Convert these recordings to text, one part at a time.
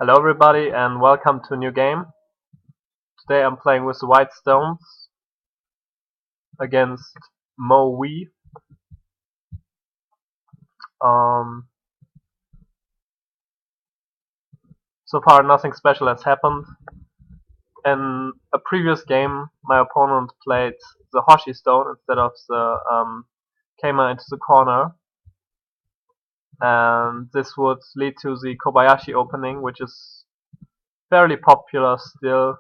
Hello everybody and welcome to a new game. Today I'm playing with the white stones against Mo Wee. So far nothing special has happened. In a previous game my opponent played the Hoshi stone instead of the Keima into the corner, and this would lead to the Kobayashi opening, which is fairly popular still,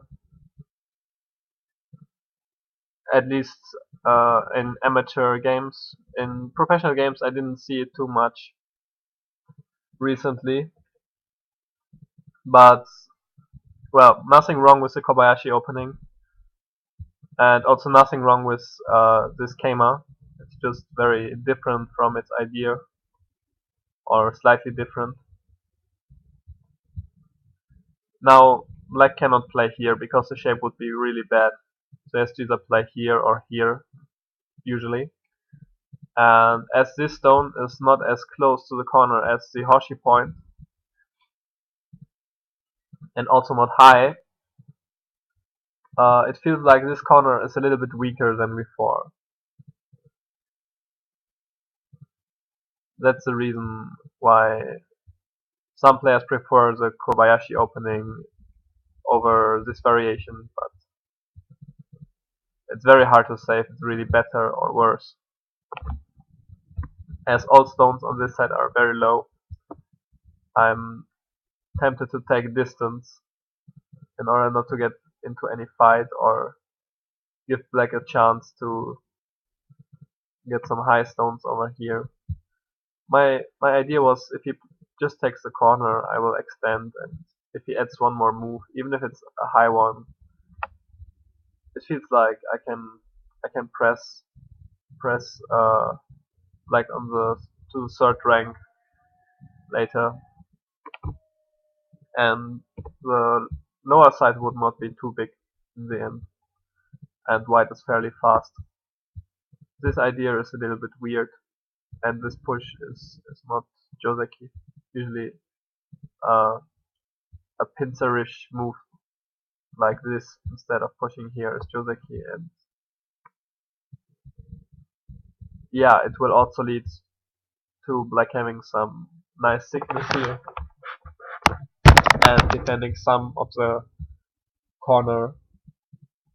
at least in amateur games. In professional games I didn't see it too much recently, but well, nothing wrong with the Kobayashi opening, and also nothing wrong with this Keima. It's just very different from its idea, or slightly different. Now, black cannot play here because the shape would be really bad. So it has to either play here or here, usually. And as this stone is not as close to the corner as the Hoshi point, and also not high, it feels like this corner is a little bit weaker than before. That's the reason why some players prefer the Kobayashi opening over this variation, but it's very hard to say if it's really better or worse. As all stones on this side are very low, I'm tempted to take distance in order not to get into any fight or give black a chance to get some high stones over here. My idea was, if he just takes the corner, I will extend, and if he adds one more move, even if it's a high one, it feels like I can press like on the to the third rank later, and the lower side would not be too big in the end, and white is fairly fast. This idea is a little bit weird, and this push is not Joseki. Usually a pincerish move like this instead of pushing here is Joseki, and yeah, it will also lead to black having some nice thickness here and defending some of the corner.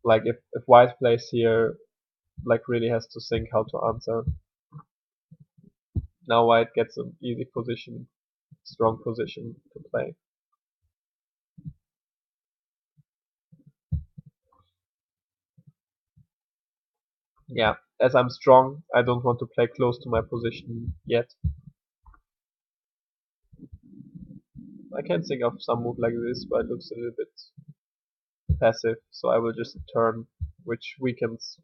Like if white plays here, black really has to think how to answer. Now white gets an easy position, strong position to play. Yeah, as I'm strong, I don't want to play close to my position yet. I can think of some move like this, but it looks a little bit passive, so I will just turn, which weakens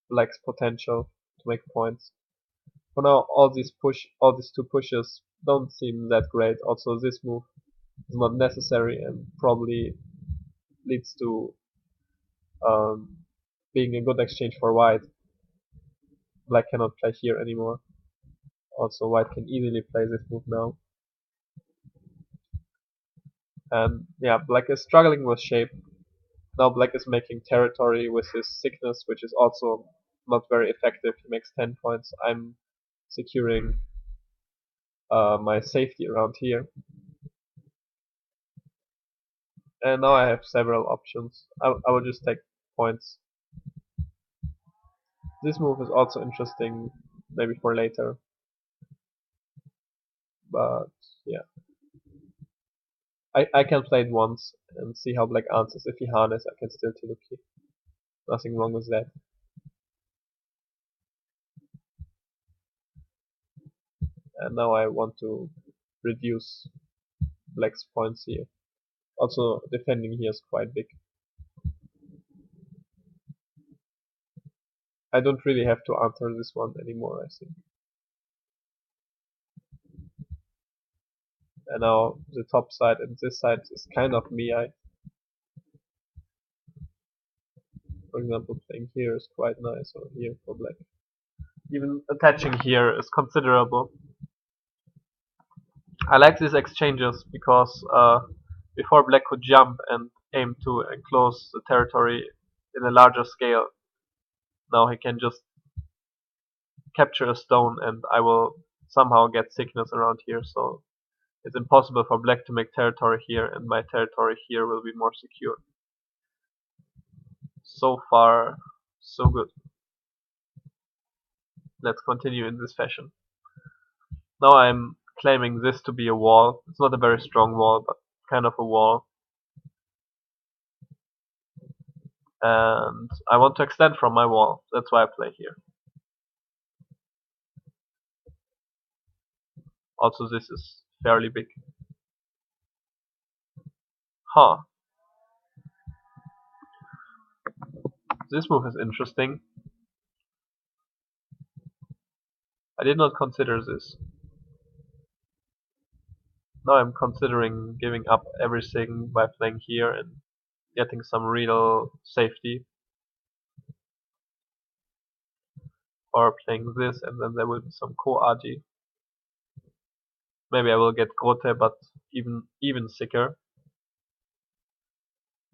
black's potential to make points. For now, all these two pushes don't seem that great. Also, this move is not necessary and probably leads to being a good exchange for white. Black cannot play here anymore. Also, white can easily play this move now. And yeah, black is struggling with shape. Now black is making territory with his thickness, which is also not very effective. He makes 10 points. I'm securing my safety around here. And now I have several options. I will just take points. This move is also interesting, maybe for later. But yeah. I can play it once and see how black answers. If he harness, I can still Teluki. Nothing wrong with that. And now I want to reduce black's points here. Also, defending here is quite big. I don't really have to answer this one anymore, I think. And now the top side and this side is kind of me. For example, playing here is quite nice, or here for black. Even attaching here is considerable. I like these exchanges because Before black could jump and aim to enclose the territory in a larger scale, now he can just capture a stone and I will somehow get sickness around here, so it's impossible for black to make territory here, and my territory here will be more secure. So far, so good. Let's continue in this fashion. Now I'm claiming this to be a wall. It's not a very strong wall, but kind of a wall. And I want to extend from my wall. That's why I play here. Also, this is fairly big. Huh. This move is interesting. I did not consider this. Now I'm considering giving up everything by playing here and getting some real safety. Or playing this and then there will be some co-agi. Maybe I will get Grote, but even sicker.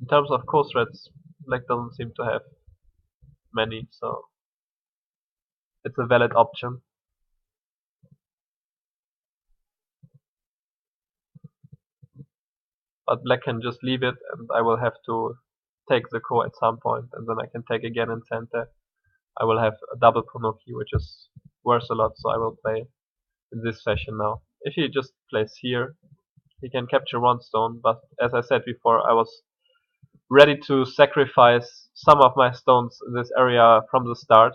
In terms of co-threats, black doesn't seem to have many, so it's a valid option. But black can just leave it and I will have to take the ko at some point, and then I can take again in center. I will have a double Ponoki, which is worth a lot, so I will play in this fashion now. If he just plays here, he can capture one stone, but as I said before, I was ready to sacrifice some of my stones in this area from the start,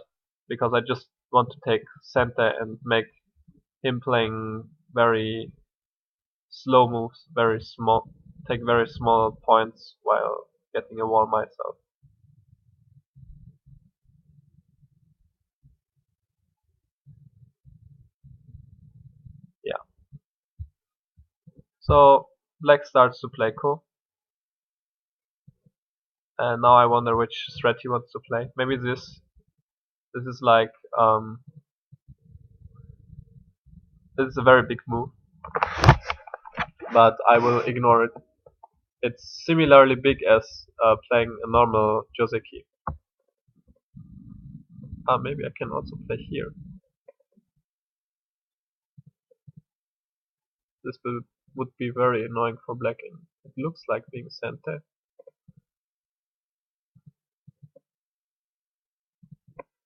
because I just want to take center and make him playing very slow moves, take very small points while getting a wall myself. Yeah. So black starts to play ko, and now I wonder which threat he wants to play. Maybe this. This is like this is a very big move, but I will ignore it. It's similarly big as playing a normal Joseki. Maybe I can also play here. This would be very annoying for black, and it looks like being center.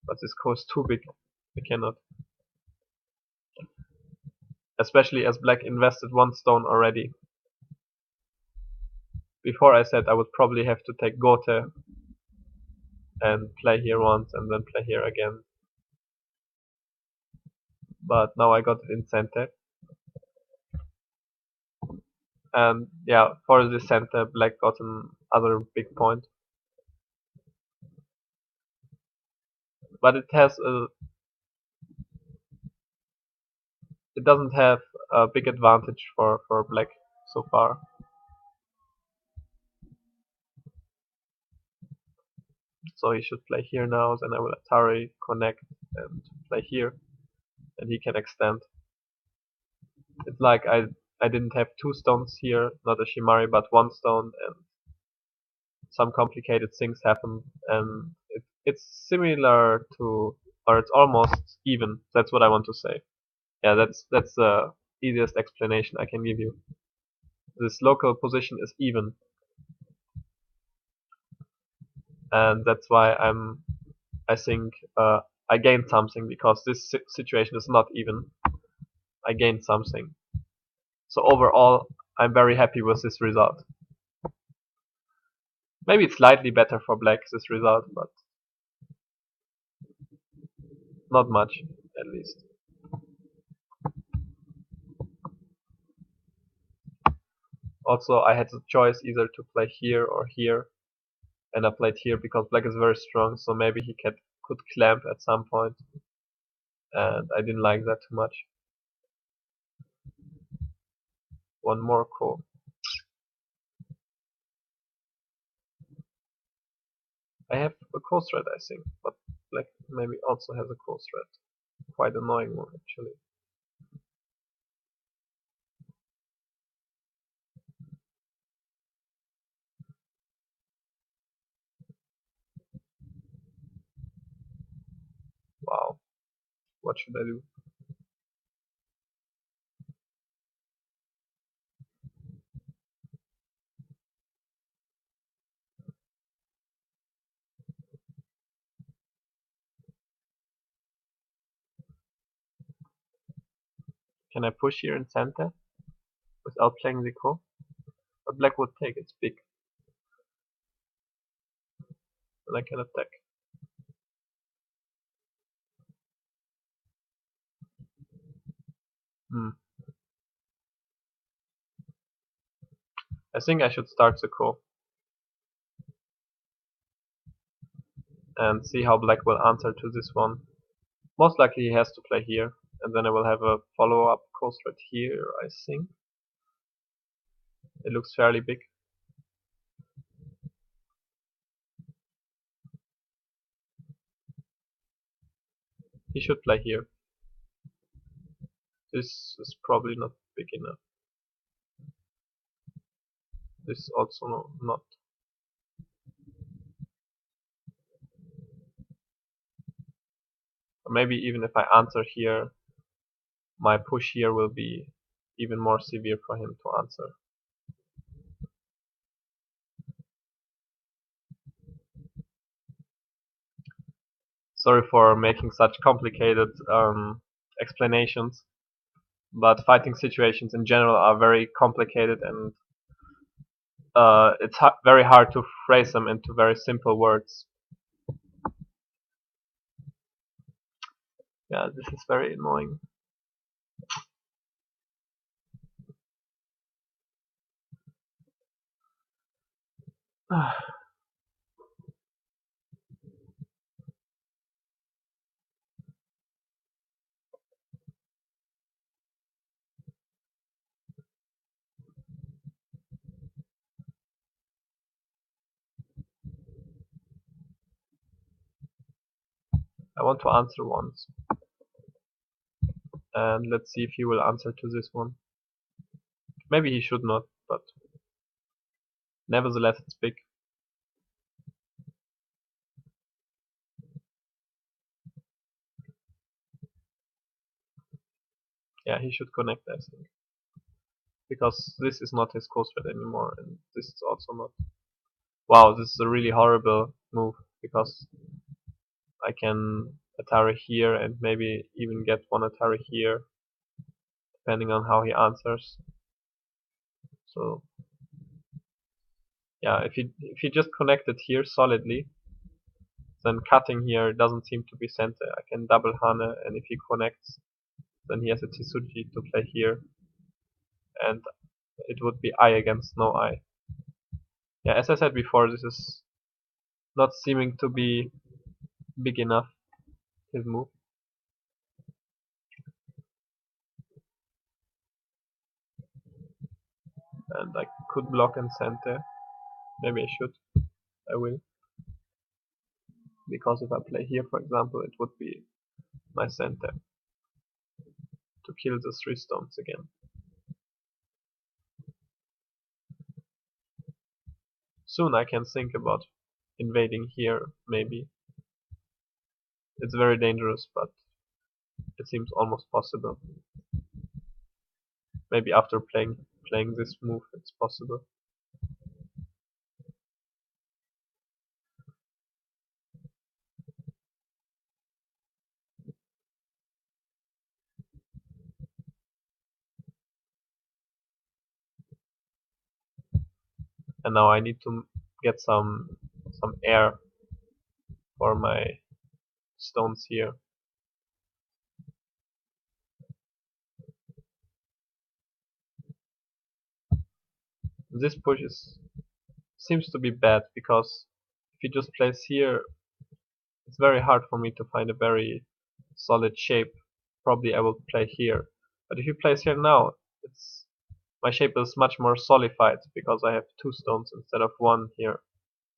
But this ko is too big. I cannot. Especially as black invested one stone already. Before I said I would probably have to take Gote and play here once and then play here again. But now I got it in center. And yeah, for the center, black got another big point. But it doesn't have a big advantage for black so far. So he should play here now, then I will Atari connect and play here, and he can extend. It's like I didn't have two stones here, not a Shimari, but one stone, and some complicated things happen, and it's similar to, or it's almost even. That's what I want to say. Yeah, that's the easiest explanation I can give you. This local position is even, and that's why I think I gained something, because this situation is not even. I gained something. So overall, I'm very happy with this result. Maybe it's slightly better for black, this result, but not much, at least. Also, I had the choice either to play here or here, and I played here because black is very strong, so maybe he could clamp at some point, and I didn't like that too much. One more ko. I have a ko thread, I think, but black maybe also has a ko thread. Quite annoying one, actually. Wow, what should I do? Can I push here in center without playing the core? But black would take, it's big. And I can attack. Hmm. I think I should start the core and see how black will answer to this one. Most likely he has to play here, and then I will have a follow-up core threat here, I think. It looks fairly big. He should play here. This is probably not big enough. This is also not. Or maybe even if I answer here, my push here will be even more severe for him to answer. Sorry for making such complicated explanations, but fighting situations in general are very complicated, and it's very hard to phrase them into very simple words. Yeah, this is very annoying. I want to answer once, and let's see if he will answer to this one. Maybe he should not, but nevertheless it's big. Yeah, he should connect, I think, because this is not his core threat anymore, and this is also not. Wow, this is a really horrible move, because I can Atari here and maybe even get one Atari here, depending on how he answers. So yeah, if he just connected here solidly, then cutting here doesn't seem to be center. I can double Hane, and if he connects, then he has a Tsuji to play here, and it would be I against no I. Yeah, as I said before, this is not seeming to be big enough, his move. And I could block and center. Maybe I should. I will. Because if I play here, for example, it would be my center to kill the 3 stones again. Soon I can think about invading here, maybe. It's very dangerous, but it seems almost possible. Maybe after playing this move, it's possible. And now I need to get some air for my stones here. This push seems to be bad, because if he just plays here, it's very hard for me to find a very solid shape. Probably I will play here. But if he plays here now, my shape is much more solidified, because I have 2 stones instead of 1 here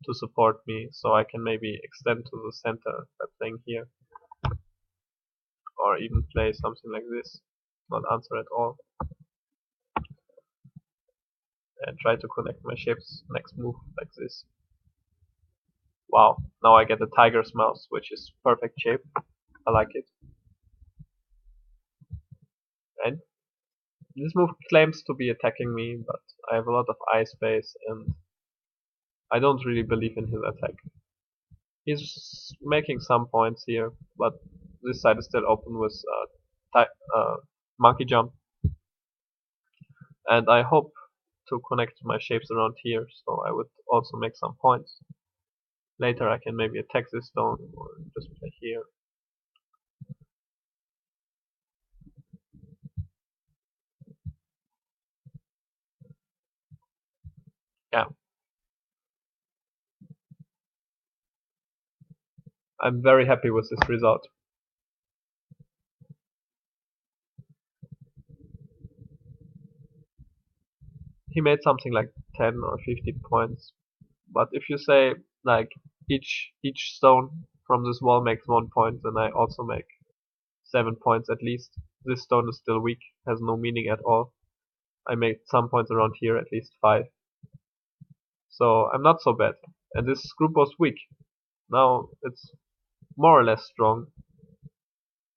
to support me, so I can maybe extend to the center by playing here. Or even play something like this, not answer at all. And try to connect my shapes next move like this. Wow, now I get the tiger's mouse, which is perfect shape. I like it. And this move claims to be attacking me, but I have a lot of eye space and I don't really believe in his attack. He's making some points here, but this side is still open with monkey jump, and I hope to connect my shapes around here, so I would also make some points. Later I can maybe attack this stone or just play here. Yeah, I'm very happy with this result. He made something like 10 or 15 points, but if you say like each stone from this wall makes 1 point, then I also make 7 points at least. This stone is still weak, has no meaning at all. I made some points around here, at least 5. So I'm not so bad. And this group was weak. Now it's more or less strong.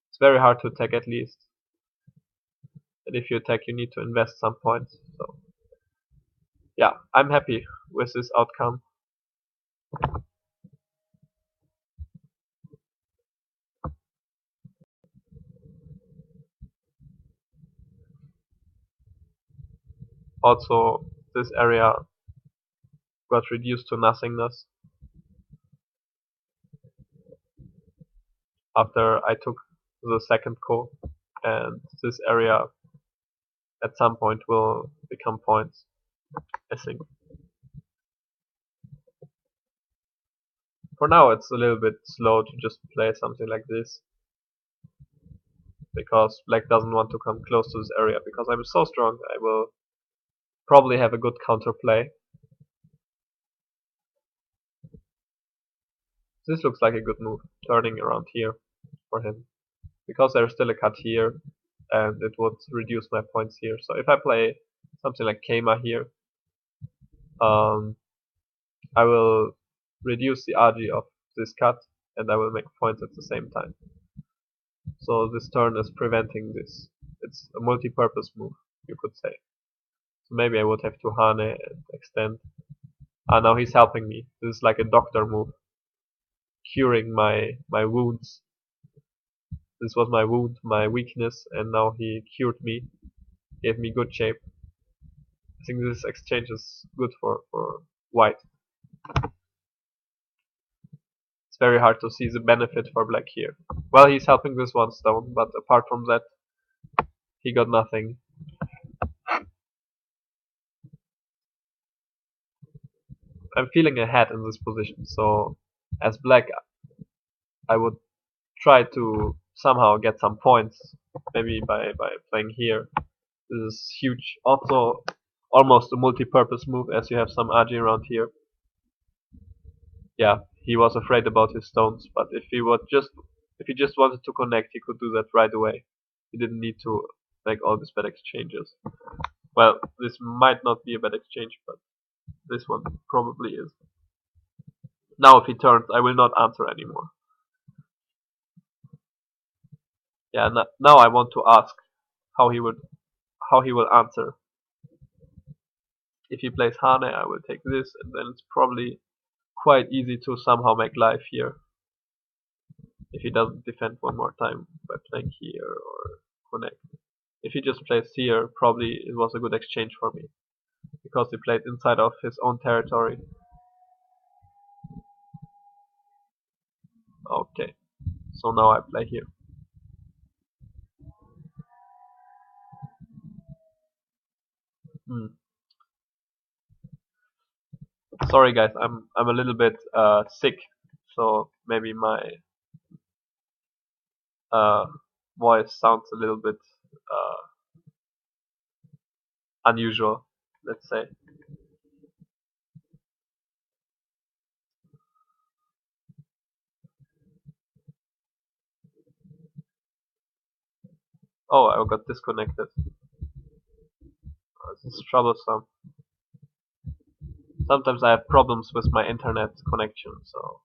It's very hard to attack at least. And if you attack you need to invest some points. So yeah, I'm happy with this outcome. Also, this area got reduced to nothingness after I took the second ko, and this area at some point will become points, I think. For now it's a little bit slow to just play something like this, because black doesn't want to come close to this area, because I'm so strong I will probably have a good counterplay. This looks like a good move, turning around here for him, because there's still a cut here and it would reduce my points here. So if I play something like Keima here, I will reduce the RG of this cut and I will make points at the same time. So this turn is preventing this. It's a multi-purpose move, you could say. So maybe I would have to Hane and extend. Ah, now he's helping me. This is like a doctor move, curing my wounds. This was my wound, my weakness, and now he cured me, gave me good shape. I think this exchange is good for white. It's very hard to see the benefit for black here. Well, he's helping this one stone, but apart from that, he got nothing. I'm feeling ahead in this position, so as black, I would try to somehow get some points, maybe by playing here. This is huge. Also, almost a multi-purpose move, as you have some RG around here. Yeah, he was afraid about his stones, but if he just wanted to connect, he could do that right away. He didn't need to make all these bad exchanges. Well, this might not be a bad exchange, but this one probably is. Now if he turns, I will not answer anymore. Yeah, now I want to ask how he will answer. If he plays Hane, I will take this, and then it's probably quite easy to somehow make life here. If he doesn't defend one more time by playing here or connect. If he just plays here, probably it was a good exchange for me, because he played inside of his own territory. Okay, so now I play here. Sorry guys, I'm a little bit sick, so maybe my uh, voice sounds a little bit unusual, let's say. Oh, I got disconnected. This is troublesome. Sometimes I have problems with my internet connection, so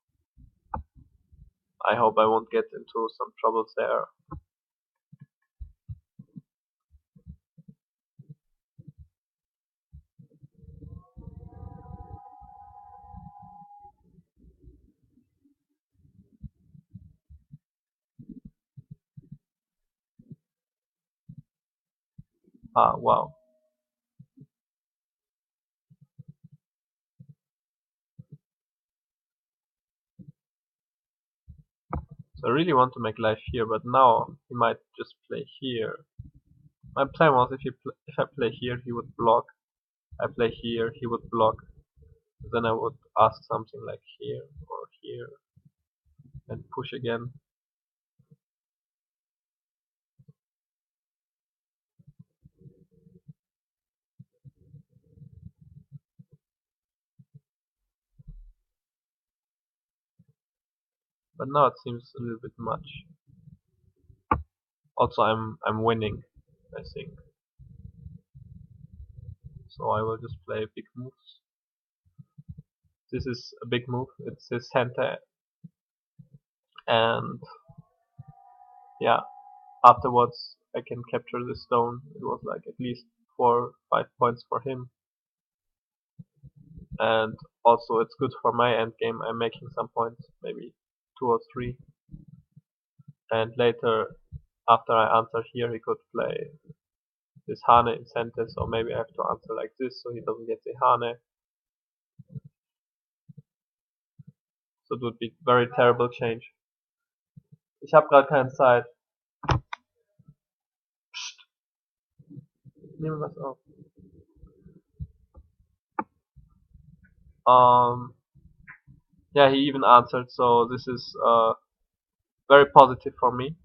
I hope I won't get into some troubles there. Ah, wow. So I really want to make life here, but now he might just play here. My plan was if I play here, he would block. I play here, he would block. Then I would ask something like here or here and push again. But now it seems a little bit much. Also, I'm winning, I think. So I will just play big moves. This is a big move. It's his center, and yeah, afterwards I can capture the stone. It was like at least 4-5 points for him, and also it's good for my end game. I'm making some points, maybe 2 or 3, and later after I answer here, he could play this Hane in center, so maybe I have to answer like this so he doesn't get the Hane. So it would be very terrible change. Ich habe gerade keine Zeit. Psst, nehmen was auf. Yeah, he even answered, so this is very positive for me.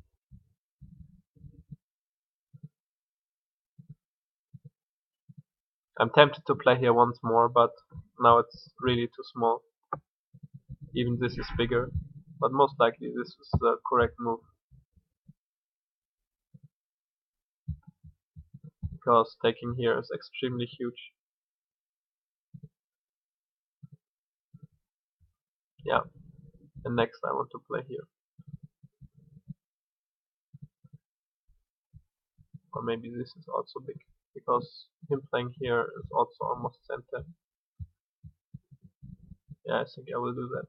I'm tempted to play here once more, but now it's really too small. Even this is bigger, but most likely this is the correct move. Because taking here is extremely huge. Yeah, and next I want to play here. Or maybe this is also big, because him playing here is also almost center. Yeah, I think I will do that.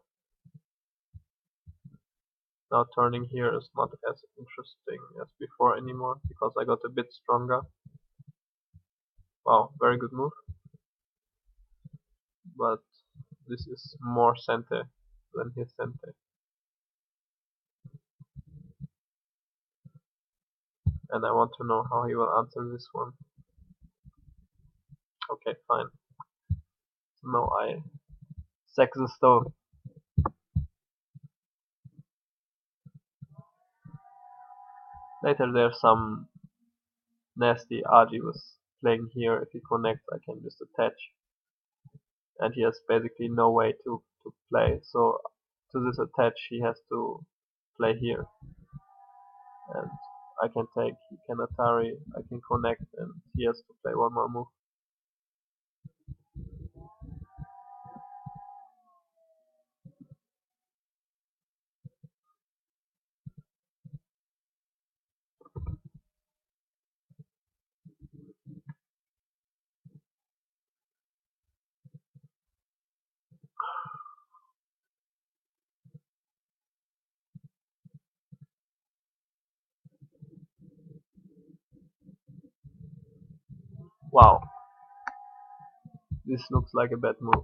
Now turning here is not as interesting as before anymore, because I got a bit stronger. Wow, very good move. But this is more center than his center. And I want to know how he will answer this one. Okay, fine. So now I sack the stone. Later there's some nasty RG was playing here. If he connects, I can just attach. And he has basically no way to play. So to this attach, he has to play here. And I can take, he can Atari, I can connect, and he has to play one more move. Wow, this looks like a bad move.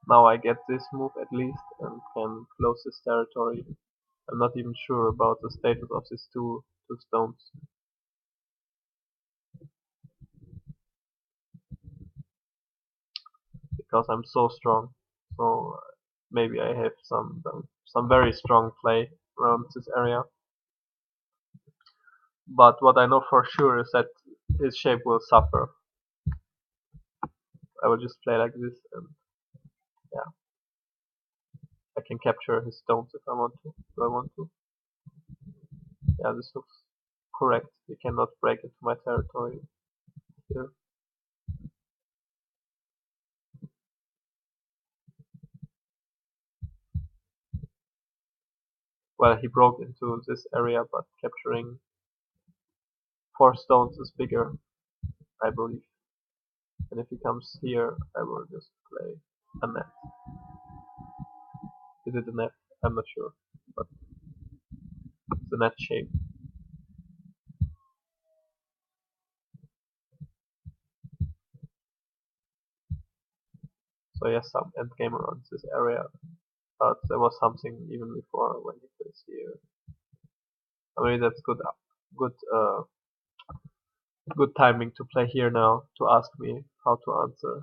Now I get this move at least and can close this territory. I'm not even sure about the status of these two stones. Because I'm so strong. So maybe I have some very strong play around this area. But what I know for sure is that his shape will suffer. I will just play like this, and yeah, I can capture his stones if I want to. Do I want to? Yeah, this looks correct. He cannot break into my territory here. well, he broke into this area, but capturing 4 stones is bigger, I believe. And if he comes here, I will just play a net. Is it a net? I'm not sure, but it's a net shape. So yes, some endgame around this area, but there was something even before when he plays here. I mean, that's good, good timing to play here now to ask me how to answer.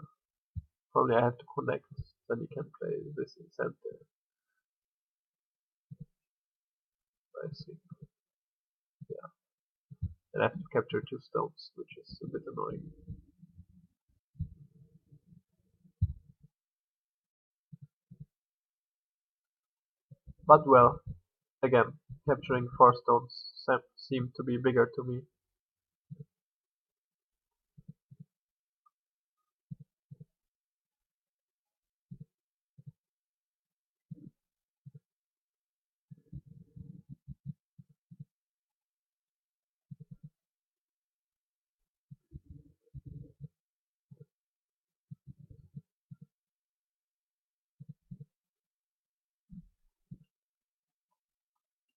Probably I have to connect, then he can play this in center. I see. Yeah, and I have to capture 2 stones, which is a bit annoying. But well, again, capturing 4 stones seemed to be bigger to me.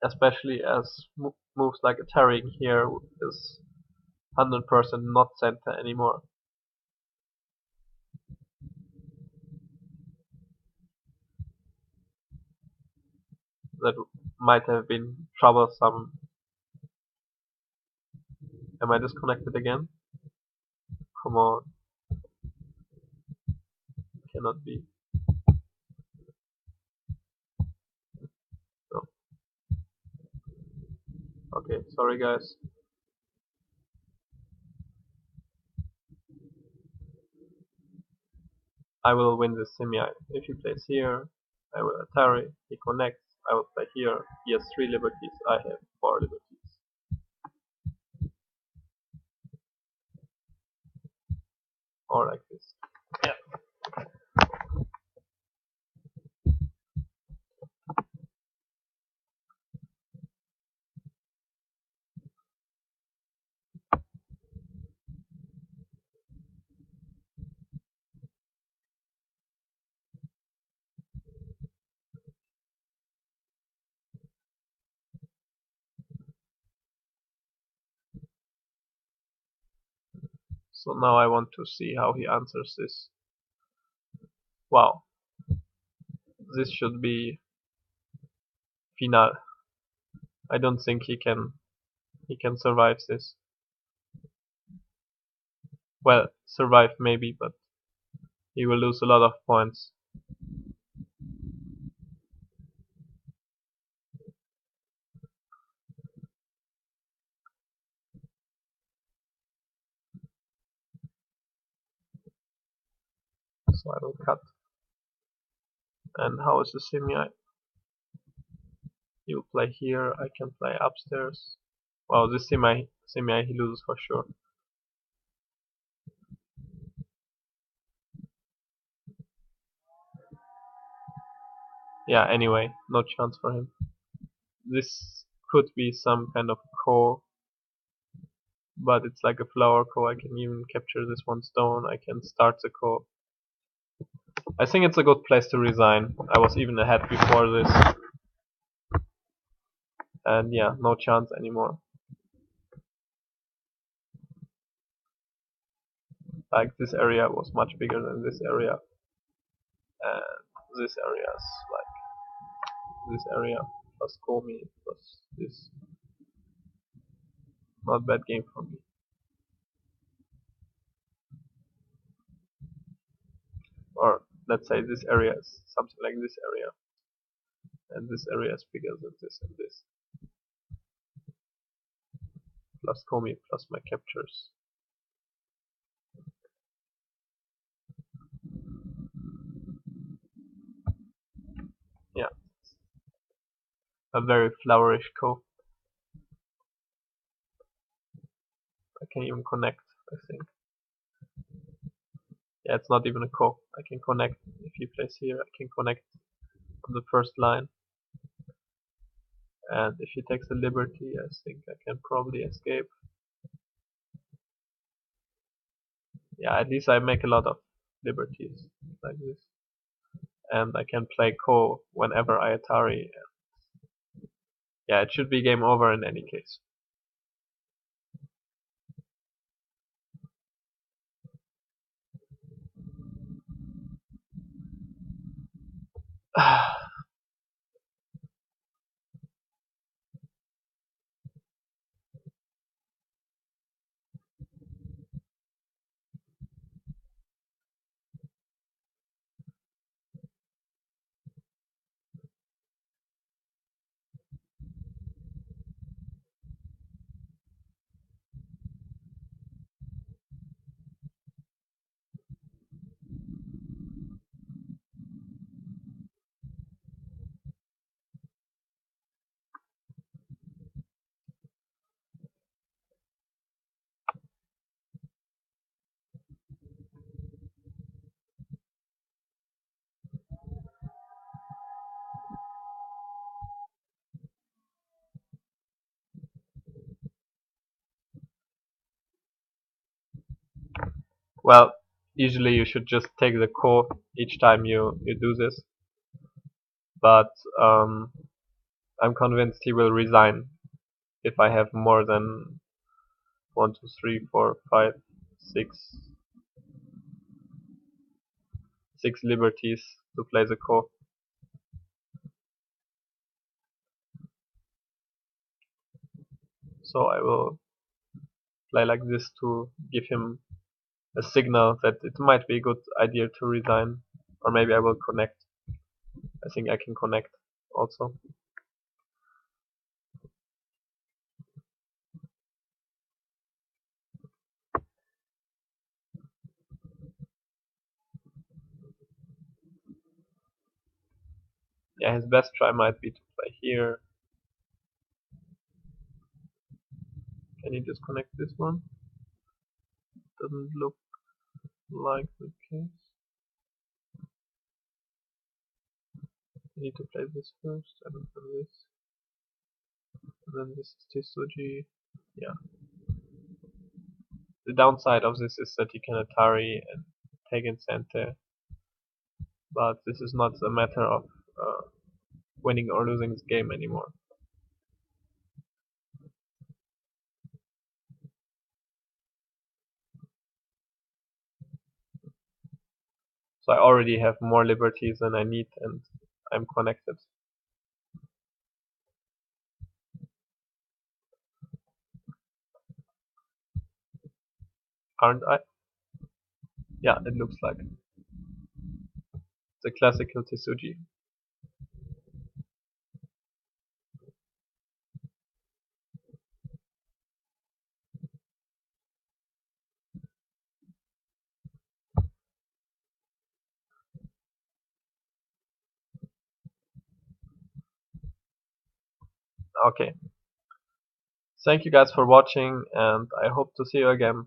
Especially as moves like a tarrying here is 100% not center anymore. That might have been troublesome. Am I disconnected again? Come on. Cannot be. No. Okay, sorry guys. I will win this semi. If he plays here, I will Atari. He connects. I will play here. He has 3 liberties. I have 4 liberties. Or like this. Yeah. So now I want to see how he answers this. Wow. This should be final. I don't think he can survive this. Well, survive maybe, but he will lose a lot of points. So I will cut. And how is the semi? You play here, I can play upstairs. Wow, this semi he loses for sure. Yeah, anyway, no chance for him. This could be some kind of core, but it's like a flower core. I can even capture this 1 stone. I can start the core. I think it's a good place to resign. I was even ahead before this. And yeah, no chance anymore. Like this area was much bigger than this area. And this area is like this area plus Komi plus this. Not bad game for me. Or let's say this area is something like this area. And this area is bigger than this and this. Plus Komi plus my captures. Yeah. A very flowerish cove. I can even connect, I think. Yeah, it's not even a cove. I can connect. If he plays here, I can connect on the first line. And if he takes a liberty, I think I can probably escape. Yeah, at least I make a lot of liberties like this. And I can play Ko whenever I Atari. Yeah, it should be game over in any case. Well, usually you should just take the Ko each time you do this. But I'm convinced he will resign if I have more than 1, 2, 3, 4, 5, 6 liberties to play the Ko. So I will play like this to give him a signal that it might be a good idea to resign. Or maybe I will connect. I think I can connect also. Yeah, his best try might be to play here. Can he disconnect this one? Doesn't look like the case. I need to play this first, and then this. And then this is Tsuji. Yeah. The downside of this is that he can Atari and take in Sente. But this is not a matter of winning or losing this game anymore. So I already have more liberties than I need, and I'm connected. Aren't I? Yeah, it looks like the classical Tsuji. Okay. Thank you guys for watching, and I hope to see you again.